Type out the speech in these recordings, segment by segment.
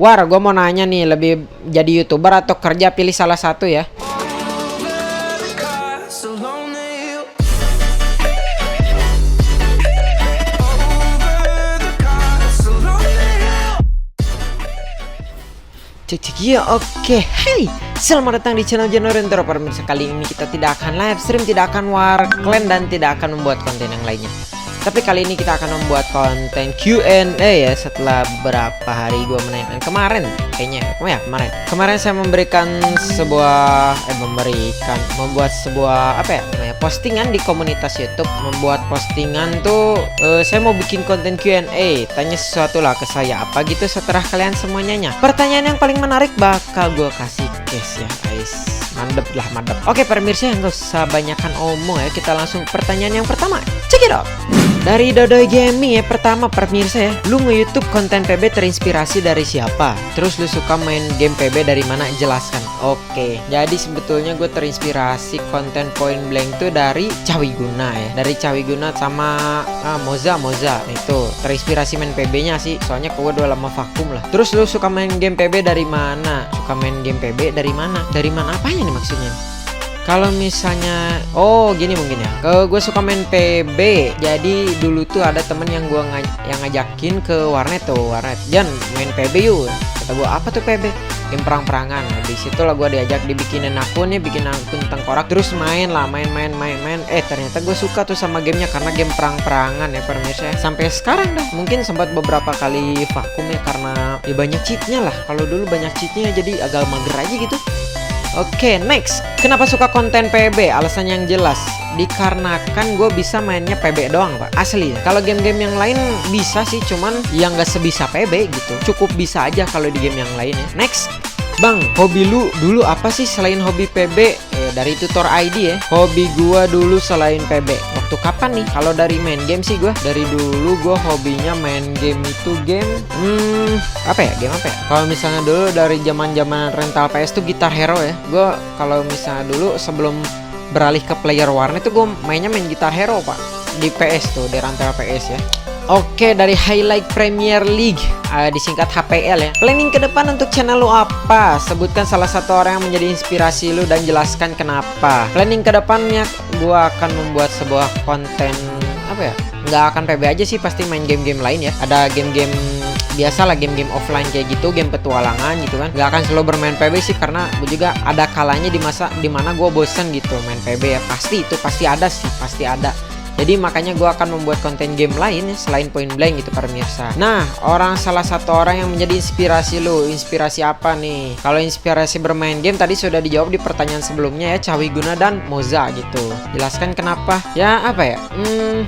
War, gue mau nanya nih, lebih jadi YouTuber atau kerja, pilih salah satu ya. Cek ya, oke. Hey, selamat datang di channel Jenorian Teror. Pemirsa, kali ini kita tidak akan live stream, tidak akan war clan, dan tidak akan membuat konten yang lainnya. Tapi kali ini kita akan membuat konten Q&A ya, setelah berapa hari gue menanyakan kemarin, kayaknya kemarin saya memberikan sebuah membuat sebuah postingan di komunitas YouTube. Membuat postingan tuh saya mau bikin konten Q&A, tanya sesuatu lah ke saya, apa gitu, setelah kalian semuanya. Pertanyaan yang paling menarik bakal gue kasih case ya guys. Mantep. Oke pemirsa, nggak usah banyakan omong ya, kita langsung pertanyaan yang pertama. Check it out. Dari Dodoy Gaming ya, pertama pemirsa ya, lu nge-YouTube konten PB terinspirasi dari siapa? Terus lu suka main game PB dari mana? Jelaskan. Oke, jadi sebetulnya gue terinspirasi konten Point Blank tuh dari Cawiguna ya, dari Cawiguna sama Moza itu terinspirasi main PB-nya sih, soalnya gue udah lama vakum lah. Terus lu suka main game PB dari mana? Suka main game PB dari mana? Dari mana apanya nih maksudnya? Kalau misalnya, gini mungkin ya, gue suka main PB. Jadi dulu tuh ada temen yang gue yang ngajakin ke warnet Jan main PB yuk. Kata gue, apa tuh PB? Game perang-perangan. Nah, di situ lah gue diajak, dibikinin akunnya, bikin akun tengkorak, terus main. Ternyata gue suka tuh sama gamenya karena game perang-perangan ya pemirsa. Sampai sekarang dah, mungkin sempat beberapa kali vakum ya karena ya banyak cheatnya lah. Kalau dulu banyak cheatnya jadi agak mager aja gitu. Oke, next. Kenapa suka konten PB? Alasan yang jelas, dikarenakan gue bisa mainnya PB doang pak, asli. Kalau game-game yang lain bisa sih, cuman yang gak sebisa PB gitu. Cukup bisa aja kalau di game yang lain ya. Next. Bang, hobi lu dulu apa sih selain hobi PB? Dari tutor ID ya. Hobi gua dulu selain PB waktu kapan nih? Kalau dari main game sih gua dari dulu gua hobinya main game itu game game apa ya? Kalau misalnya dulu dari zaman rental PS tuh Guitar Hero ya. Gua kalau misalnya dulu sebelum beralih ke player warnet tuh gua mainnya main Guitar Hero pak, di PS tuh, di rental PS ya. Oke, dari Highlight Premier League, disingkat HPL ya. Planning ke depan untuk channel lu apa? Sebutkan salah satu orang yang menjadi inspirasi lu dan jelaskan kenapa. Planning ke depannya, gua akan membuat sebuah konten nggak akan PB aja sih, pasti main game-game lain ya. Ada game-game biasa lah, game-game offline kayak gitu, game petualangan gitu kan. Nggak akan selalu bermain PB sih, karena gue juga ada kalanya di masa dimana gue bosen gitu main PB ya. Pasti ada sih, pasti ada. Jadi makanya gue akan membuat konten game lain selain Point Blank gitu pemirsa. Nah, salah satu orang yang menjadi inspirasi lu, inspirasi apa nih? Kalau inspirasi bermain game tadi sudah dijawab di pertanyaan sebelumnya ya, Cawiguna dan Moza gitu. Jelaskan kenapa? Ya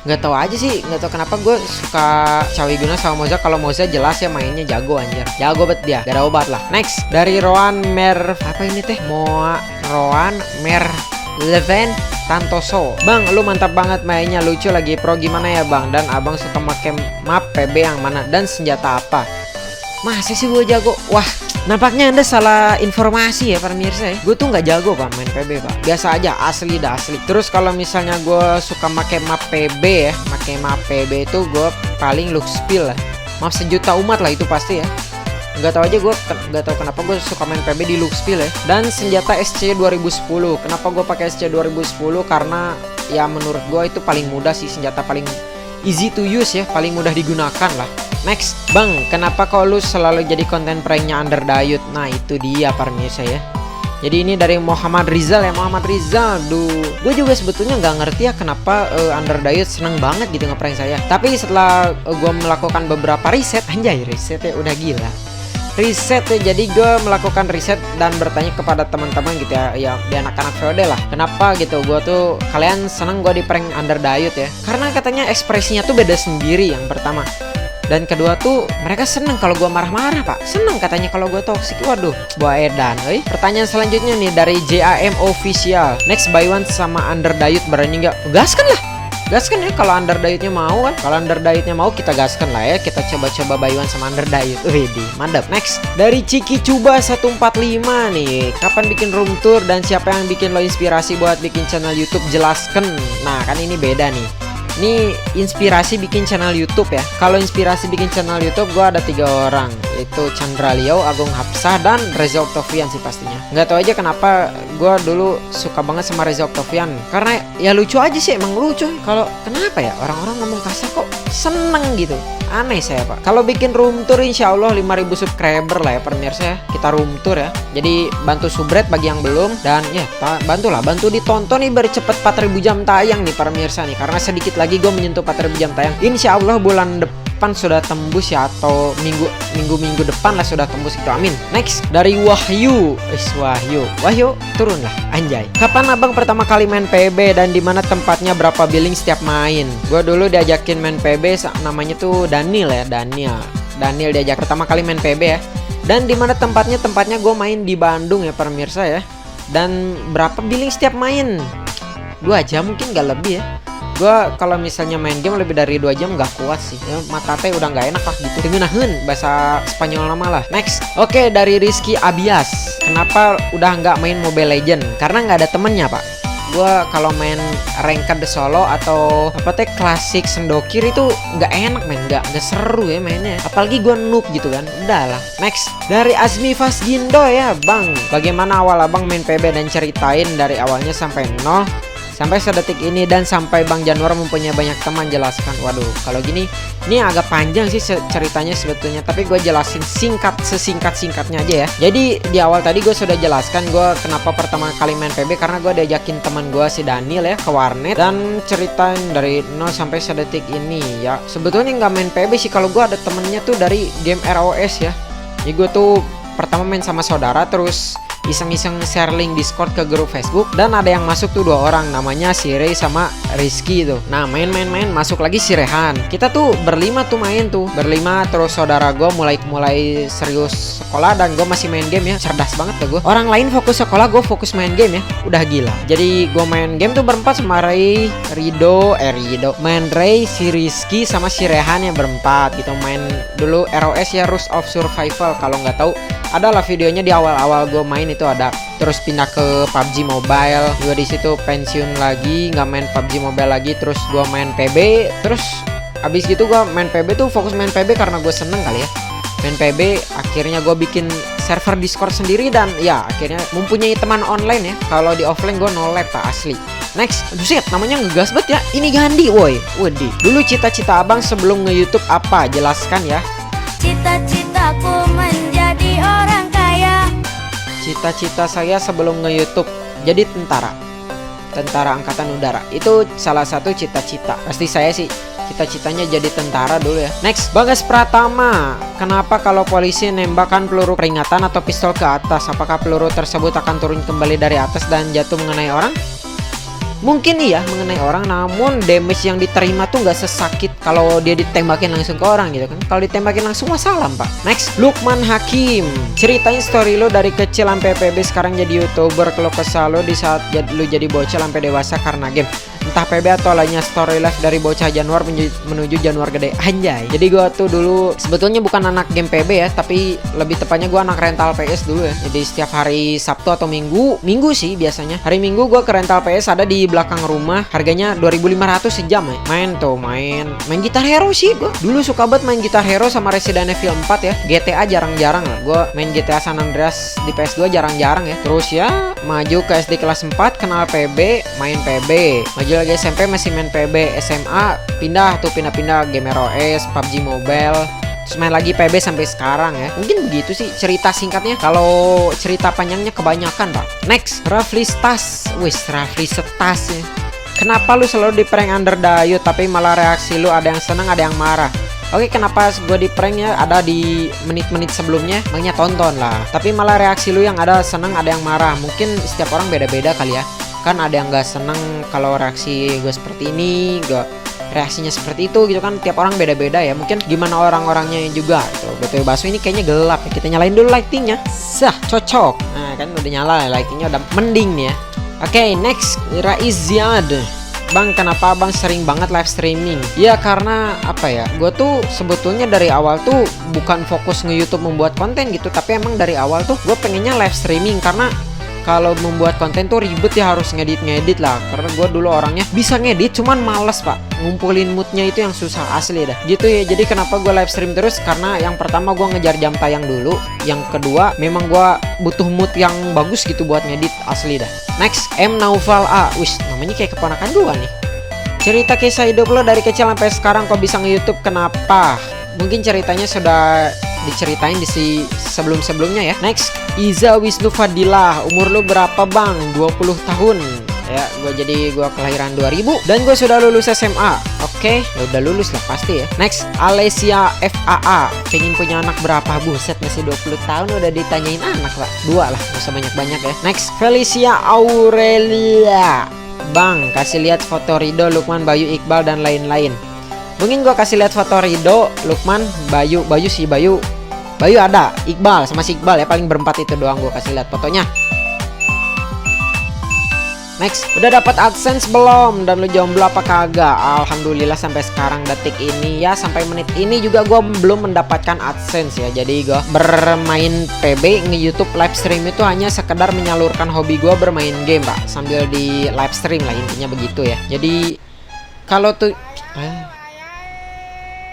nggak tahu aja sih, nggak tahu kenapa gue suka Cawiguna sama Moza. Kalau Moza jelas ya mainnya jago anjir, jago bet dia, gak ada obat lah. Next, dari Roan Leven Tantoso. Bang, lu mantap banget mainnya, lucu lagi pro gimana ya bang? Dan abang suka pakai map PB yang mana dan senjata apa? Masa sih gue jago? Wah, nampaknya anda salah informasi ya pemirsa ya. Gue tuh nggak jago pak main PB pak, biasa aja, asli. Terus kalau misalnya gue suka pakai map PB ya, pakai map PB itu gue paling Luxpil lah, map sejuta umat lah itu pasti ya. Nggak tahu aja, gue nggak tahu kenapa gue suka main PB di Luxpil ya. Dan senjata SC 2010. Kenapa gue pakai SC 2010? Karena ya menurut gue itu paling mudah sih, senjata paling easy to use ya, paling mudah digunakan lah. Next, bang, kenapa kok lu selalu jadi konten pranknya Under Dayut? Nah itu dia pemirsa ya. Jadi ini dari Muhammad Rizal ya, gue juga sebetulnya nggak ngerti ya kenapa Under Dayut seneng banget gitu ngeprank saya. Tapi setelah gue melakukan beberapa riset, risetnya udah gila. Jadi gue melakukan riset dan bertanya kepada teman-teman gitu ya di anak-anak VOD lah, kenapa gitu kalian seneng gue di prank Under Dayut ya. Karena katanya ekspresinya tuh beda sendiri, yang pertama. Dan kedua tuh mereka seneng kalau gue marah-marah pak, seneng katanya kalau gue toxic. Waduh, buah edan. Pertanyaan selanjutnya nih dari JAM Official. Next, Baywan sama Under Dayut berani nggak? Gaskan ya kalau Under Dayutnya mau kan. Kalau Under Dayutnya mau, kita gaskan lah ya. Kita coba Baywan sama Under Dayut. Widih, mantap. Next, dari Ciki Cuba 145 nih. Kapan bikin room tour dan siapa yang bikin lo inspirasi buat bikin channel YouTube? Jelaskan. Nah, kan ini beda nih. Ini inspirasi bikin channel YouTube ya. Kalau inspirasi bikin channel YouTube gue ada 3 orang, yaitu Chandra Liao, Agung Hapsah, dan Reza Oktavian sih pastinya. Nggak tahu aja kenapa gue dulu suka banget sama Reza Oktavian, karena ya lucu aja sih, emang lucu. Kalau kenapa ya orang-orang ngomong kasar kok seneng gitu, aneh saya pak. Kalau bikin room tour insya Allah 5.000 subscriber lah ya pemirsa ya, kita room tour ya. Jadi bantu subscribe bagi yang belum, dan ya bantu ditonton nih biar cepet 4.000 jam tayang nih pemirsa nih, karena sedikit lagi gue menyentuh 4.000 jam tayang. Insya Allah bulan depan sudah tembus ya, atau minggu depan lah sudah tembus itu, amin. Next dari Wahyu, Wahyu turun lah anjay. Kapan abang pertama kali main PB dan dimana tempatnya, berapa billing setiap main? Gue dulu diajakin main PB, namanya tuh Daniel diajak pertama kali main PB ya. Dan dimana tempatnya gue main di Bandung ya pemirsa ya. Dan berapa billing setiap main? 2 jam mungkin, gak lebih ya. Gue kalau misalnya main game lebih dari 2 jam gak kuat sih ya, mata teh udah gak enak lah gitu. Tengenaheun bahasa Spanyol nama lah. Next, oke, dari Rizky Abias. Kenapa udah nggak main Mobile Legend? Karena nggak ada temennya pak. Gue kalau main ranked solo atau apa teh klasik sendokir itu nggak enak men, nggak seru ya mainnya. Apalagi gue noob gitu kan. Udahlah. Next, dari Azmi Fasgindo ya bang. Bagaimana awal abang main PB dan ceritain dari awalnya sampai nol sampai sedetik ini, dan sampai Bang Januar mempunyai banyak teman, jelaskan. Waduh, kalau gini ini agak panjang sih ceritanya sebetulnya, tapi gue jelasin sesingkat-singkatnya aja ya. Jadi di awal tadi gue sudah jelaskan gue kenapa pertama kali main PB, karena gue diajakin teman gue si Daniel ya ke warnet, dan ceritain dari 0 sampai sedetik ini ya. Sebetulnya nggak main PB sih, kalau gue ada temennya tuh dari game ROS ya. Jadi gue tuh pertama main sama saudara, terus iseng-iseng share link Discord ke grup Facebook, dan ada yang masuk tuh 2 orang, namanya si Ray sama Rizky tuh. Nah main masuk lagi si Rehan. Kita tuh berlima berlima, terus saudara gue mulai serius sekolah, dan gue masih main game ya. Cerdas banget tuh gue. Orang lain fokus sekolah, gue fokus main game ya. Udah gila. Jadi gue main game tuh berempat sama Ray, main Ray, si Rizky sama si Rehan yang berempat gitu. Main dulu ROS ya, Rules of Survival. Kalau nggak tahu adalah videonya di awal-awal gue main itu ada. Terus pindah ke PUBG Mobile, gue di situ pensiun lagi, nggak main PUBG Mobile lagi, terus gue main PB. Terus abis gitu gue main PB tuh fokus main PB karena gue seneng kali ya main PB. Akhirnya gue bikin server Discord sendiri, dan ya akhirnya mempunyai teman online ya. Kalau di offline gue no lag pak, asli. Next, aduh shit, namanya ngegas banget ya. Ini Gandhi woi. Wadi. Dulu cita-cita abang sebelum nge-YouTube apa? Jelaskan ya. Cita-citaku menjadi orang kaya. Cita-cita saya sebelum nge-YouTube jadi tentara angkatan udara. Itu salah satu cita-cita. Pasti saya sih cita-citanya jadi tentara dulu ya. Next, Bagas Pratama. Kenapa kalau polisi nembakkan peluru peringatan atau pistol ke atas, apakah peluru tersebut akan turun kembali dari atas dan jatuh mengenai orang? Mungkin iya mengenai orang, namun damage yang diterima tuh nggak sesakit kalau dia ditembakin langsung ke orang gitu kan. Kalau ditembakin langsung salam pak. Next, Lukman Hakim. Ceritain story lo dari kecil sampai PB sekarang jadi YouTuber. Kalau kesal lo di saat lo jadi bocah sampai dewasa karena game. Entah PB atau lainnya, story life dari bocah Januar menuju Januar gede. Anjay. Jadi gue tuh dulu sebetulnya bukan anak game PB ya, tapi lebih tepatnya gue anak rental PS dulu ya. Jadi setiap hari Sabtu atau Minggu sih biasanya. Hari Minggu gue ke rental PS, ada di belakang rumah, harganya 2.500 sejam ya. Main Gitar Hero sih gue. Dulu suka banget main Gitar Hero sama Resident Evil 4 ya. GTA jarang-jarang lah. Gue main GTA San Andreas di PS2 jarang-jarang ya. Terus ya maju ke SD kelas 4, kenal PB, main PB. Maju lagi SMP masih main PB. SMA pindah game ROS, PUBG Mobile, terus main lagi PB sampai sekarang ya. Mungkin begitu sih cerita singkatnya. Kalau cerita panjangnya kebanyakan pak. Next, Rafli Stas. Ya. Kenapa lu selalu di prank under Dayu tapi malah reaksi lu ada yang senang ada yang marah? Oke, kenapa gue di prank ya, ada di menit-menit sebelumnya, makanya tonton lah. Tapi malah reaksi lu yang ada senang ada yang marah. Mungkin setiap orang beda-beda kali ya. Kan ada yang gak seneng kalau reaksi gue seperti ini, reaksinya seperti itu gitu kan. Tiap orang beda-beda ya. Mungkin gimana orang-orangnya juga gitu. BTW Baso ini kayaknya gelap ya. Kita nyalain dulu lightingnya. Sah, cocok. Nah kan udah nyala, lightingnya udah mending nih ya. Oke, next, Raiz Ziad. Bang, kenapa abang sering banget live streaming? Ya karena apa ya, gue tuh sebetulnya dari awal tuh bukan fokus nge-YouTube membuat konten gitu, tapi emang dari awal tuh gue pengennya live streaming. Karena kalau membuat konten tuh ribet ya, harus ngedit lah. Karena gue dulu orangnya bisa ngedit, cuman males pak, ngumpulin moodnya itu yang susah asli dah. Gitu ya. Jadi kenapa gue live stream terus? Karena yang pertama gue ngejar jam tayang dulu, yang kedua memang gue butuh mood yang bagus gitu buat ngedit asli dah. Next, M Naufal A. Wis, namanya kayak keponakan gue nih. Cerita kisah hidup lo dari kecil sampai sekarang kok bisa nge-YouTube, kenapa? Mungkin ceritanya sudah diceritain di sebelum-sebelumnya ya. Next, Iza Wisnu Fadilah. Umur lu berapa bang? 20 tahun. Ya, gue kelahiran 2000 dan gue sudah lulus SMA. Oke, udah lulus lah pasti ya. Next, Alesia FAA. Pengen punya anak berapa? Buset, masih 20 tahun udah ditanyain anak lah. 2 lah, gak usah banyak-banyak ya. Next, Felicia Aurelia. Bang, kasih lihat foto Rido, Lukman, Bayu, Iqbal dan lain-lain. Mungkin gue kasih lihat foto Rido, Lukman, Bayu ada, Iqbal sama si Iqbal ya, paling berempat itu doang gue kasih lihat fotonya. Next, udah dapat AdSense belum? Dan lu jomblo apa kagak? Alhamdulillah sampai sekarang detik ini ya, sampai menit ini juga gue belum mendapatkan AdSense ya. Jadi gue bermain PB nge-YouTube live stream itu hanya sekedar menyalurkan hobi gue bermain game pak, sambil di live stream lah, intinya begitu ya. Jadi kalau tuh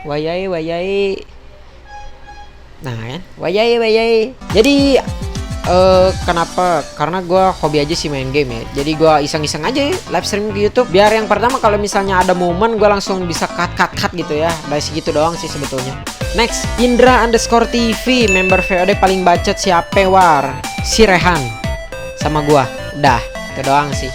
wayai. Nah kan, wayai. Jadi kenapa? Karena gue hobi aja sih main game ya. Jadi gue iseng-iseng aja ya, live stream ke YouTube. Biar yang pertama kalau misalnya ada momen gue langsung bisa cut gitu ya. Dari segitu doang sih sebetulnya. Next, Indra _TV. Member VOD paling bacot siapa war? Si Rehan sama gue. Udah, itu doang sih.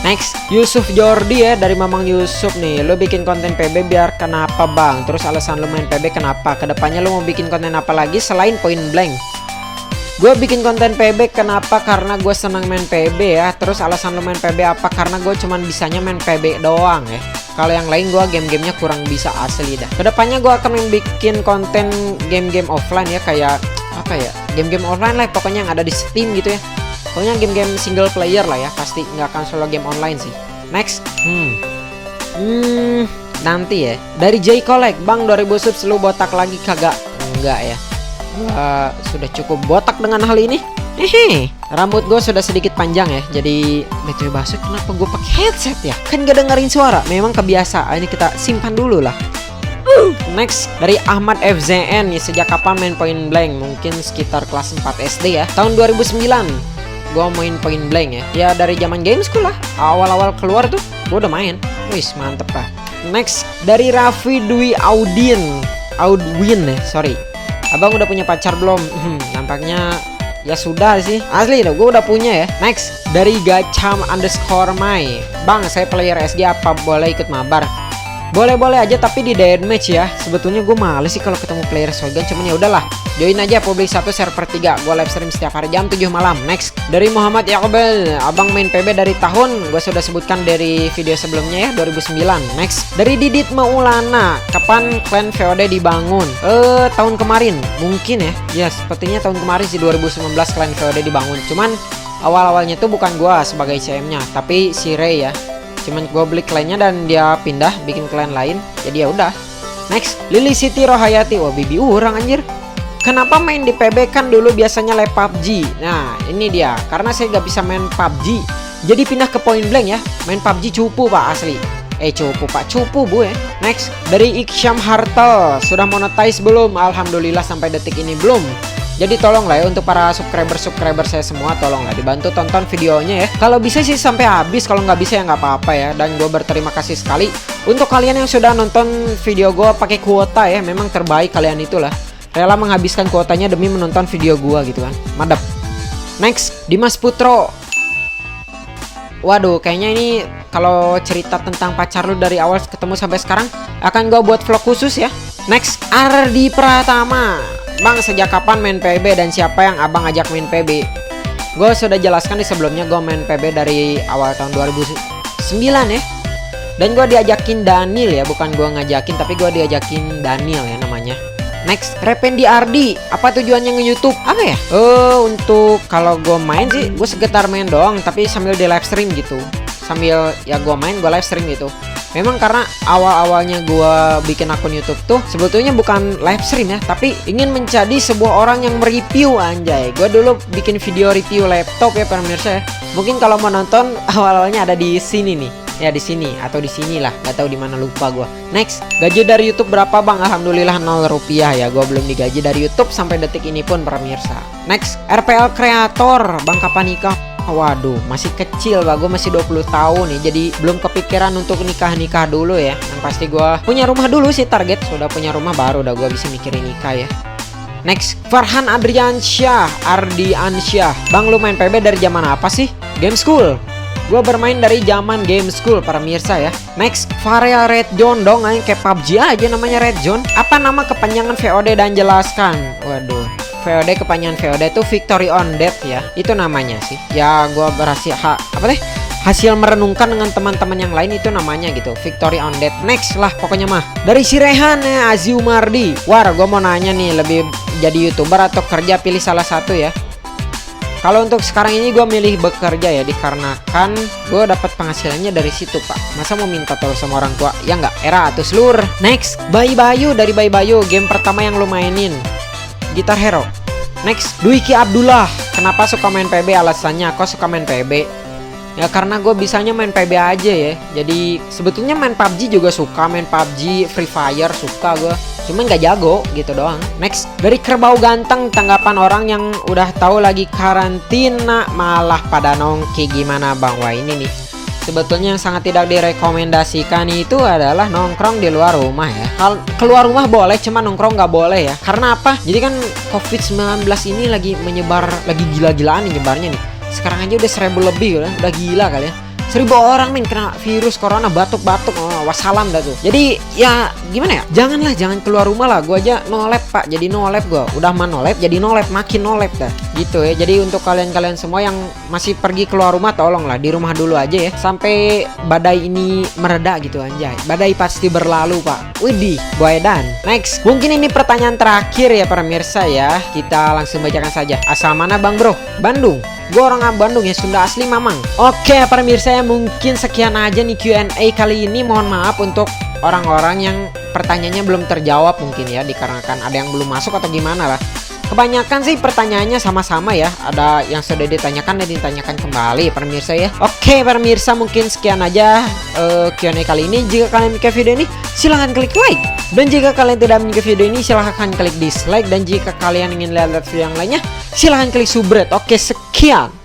Next, Yusuf Jordi ya, dari Mamang Yusuf nih. Lo bikin konten PB biar kenapa bang? Terus alasan lo main PB kenapa? Kedepannya lo mau bikin konten apa lagi selain Point Blank? Gue bikin konten PB kenapa? Karena gue senang main PB ya. Terus alasan lo main PB apa? Karena gue cuman bisanya main PB doang ya. Kalau yang lain gue game-gamenya kurang bisa asli dah. Kedepannya gue akan bikin konten game-game offline ya, kayak apa ya? Game-game offline lah pokoknya yang ada di Steam gitu ya. Pokoknya game-game single player lah ya, pasti nggak akan solo game online sih. Next, nanti ya. Dari J Collect, bang 2000 subs lu botak lagi kagak? Enggak ya. Gua sudah cukup botak dengan hal ini. Hehe. Rambut gue sudah sedikit panjang ya. Jadi BTW bahasa kenapa gue pakai headset ya? Kan gak dengerin suara. Memang kebiasaan, ini kita simpan dulu lah. Next, dari Ahmad FZN nih, sejak kapan main Point Blank? Mungkin sekitar kelas 4 SD ya. Tahun 2009. Gue main Point Blank ya. Ya dari zaman game school lah. Awal-awal keluar tuh gue udah main. Wis mantep lah. Next, dari Raffi Dwi Audwin ya, sorry. Abang udah punya pacar belum? Nampaknya ya sudah sih. Asli dah, gue udah punya ya. Next, dari Gacham _my. Bang, saya player SG, apa boleh ikut mabar? Boleh aja tapi di deathmatch ya. Sebetulnya gue males sih kalau ketemu player shotgun, cuman ya udahlah. Join aja publik 1 server 3. Gue live stream setiap hari jam 7 malam. Next, dari Muhammad Yaqbal. Abang main PB dari tahun, gue sudah sebutkan dari video sebelumnya ya, 2009. Next, dari Didit Maulana. Kapan klan VOD dibangun? Tahun kemarin mungkin ya. Ya sepertinya tahun kemarin sih, 2019 klan VOD dibangun. Cuman awal-awalnya tuh bukan gue sebagai CM-nya, tapi si Ray ya. Cuman gue beli klannya dan dia pindah bikin klan lain. Jadi ya udah. Next, Lily Siti Rohayati. Wah, bibi orang anjir. Kenapa main di PB kan dulu biasanya live PUBG? Nah, ini dia. Karena saya gak bisa main PUBG, jadi pindah ke Point Blank ya. Main PUBG cupu pak asli. Cupu pak, cupu bu ya. Next, dari Iksyam Hartel. Sudah monetize belum? Alhamdulillah sampai detik ini belum. Jadi tolong lah ya untuk para subscriber saya semua, tolong lah dibantu tonton videonya ya. Kalau bisa sih sampai habis, kalau nggak bisa ya nggak apa-apa ya. Dan gue berterima kasih sekali untuk kalian yang sudah nonton video gue pakai kuota ya. Memang terbaik kalian itulah. Rela menghabiskan kuotanya demi menonton video gue gitu kan. Mantap. Next, Dimas Putro. Waduh, kayaknya ini kalau cerita tentang pacar lu dari awal ketemu sampai sekarang akan gue buat vlog khusus ya. Next, Ardi Pratama. Bang, sejak kapan main PB dan siapa yang abang ajak main PB? Gue sudah jelaskan di sebelumnya, gue main PB dari awal tahun 2009 ya. Dan gue diajakin Daniel ya, bukan gue ngajakin, tapi gue diajakin Daniel ya namanya. Next, Rependi Ardi. Apa tujuannya nge-YouTube? Apa ya? Untuk kalau gue main sih, gue sekedar main doang, tapi sambil di live stream gitu. Sambil ya gue main, gue live stream gitu. Memang karena awal-awalnya gue bikin akun YouTube tuh sebetulnya bukan live stream ya, tapi ingin menjadi sebuah orang yang mereview anjay. Gue dulu bikin video review laptop ya pemirsa ya. Mungkin kalau mau nonton awal-awalnya ada di sini nih. Ya di sini atau di sini lah, nggak tahu di mana, lupa gue. Next, gaji dari YouTube berapa bang? Alhamdulillah 0 rupiah ya. Gue belum digaji dari YouTube sampai detik ini pun pemirsa. Next, RPL kreator, bang kapan nikah? Waduh, masih kecil bang, gue masih 20 tahun nih. Jadi belum kepikiran untuk nikah dulu ya. Yang pasti gue punya rumah dulu sih target. Sudah punya rumah baru udah gue bisa mikirin nikah ya. Next, Farhan Ardiansyah. Bang lu main PB dari zaman apa sih? Game School. Gue bermain dari zaman Game School para mirsa ya. Next, Varia Red Zone dong, kayak PUBG aja namanya Red Zone. Apa nama kepanjangan VOD dan jelaskan? Waduh, VOD kepanjangan VOD itu Victory on Death ya. Itu namanya sih. Ya gue berhasil hasil merenungkan dengan teman-teman yang lain itu namanya gitu, Victory on Death. Next lah pokoknya mah. Dari si Rehan ya, Aziumardi. War, gue mau nanya nih, lebih jadi YouTuber atau kerja, pilih salah satu ya. Kalau untuk sekarang ini gue milih bekerja ya, dikarenakan gue dapat penghasilannya dari situ pak. Masa mau minta terus sama orang tua? Ya nggak, era atau seluruh. Next, Bayi Bayu dari Bayi Bayu. Game pertama yang lu mainin Guitar Hero. Next, Dwiki Abdullah. Kenapa suka main PB? Alasannya kok suka main PB? Ya karena gue bisanya main PB aja ya. Jadi sebetulnya main PUBG juga suka, main PUBG, Free Fire suka gue. Cuman gak jago gitu doang. Next, dari Kerbau Ganteng, tanggapan orang yang udah tahu lagi karantina malah pada nongki gimana bang? Wah ini nih, sebetulnya yang sangat tidak direkomendasikan itu adalah nongkrong di luar rumah ya. Keluar rumah boleh, cuman nongkrong nggak boleh ya. Karena apa? Jadi kan COVID-19 ini lagi menyebar, lagi gila-gilaan nih nyebarnya nih. Sekarang aja udah 1000 lebih udah gila kali ya. 1000 orang min kena virus corona, batuk-batuk, wassalam dah tuh. Jadi ya gimana ya, jangan keluar rumah lah. Gue aja no lab pak, jadi no lab gue. Udah mah no lab, jadi no lab, makin no lab dah gitu ya. Jadi untuk kalian-kalian semua yang masih pergi keluar rumah, tolonglah di rumah dulu aja ya, sampai badai ini mereda gitu anjay. Badai pasti berlalu pak. Widih, gue edan. Next, mungkin ini pertanyaan terakhir ya pemirsa ya. Kita langsung bacakan saja. Asal mana bang bro? Bandung. Gue orang Bandung ya, Sunda asli mamang. Oke pemirsa ya, mungkin sekian aja nih Q&A kali ini. Mohon maaf untuk orang-orang yang pertanyaannya belum terjawab mungkin ya, dikarenakan ada yang belum masuk atau gimana lah. Kebanyakan sih pertanyaannya sama-sama ya. Ada yang sudah ditanyakan dan ditanyakan kembali pemirsa ya. Oke pemirsa, mungkin sekian aja Q&A kali ini. Jika kalian menyukai video ini silahkan klik like. Dan jika kalian tidak menyukai video ini silahkan klik dislike. Dan jika kalian ingin lihat video yang lainnya silahkan klik subscribe. Oke, sekian.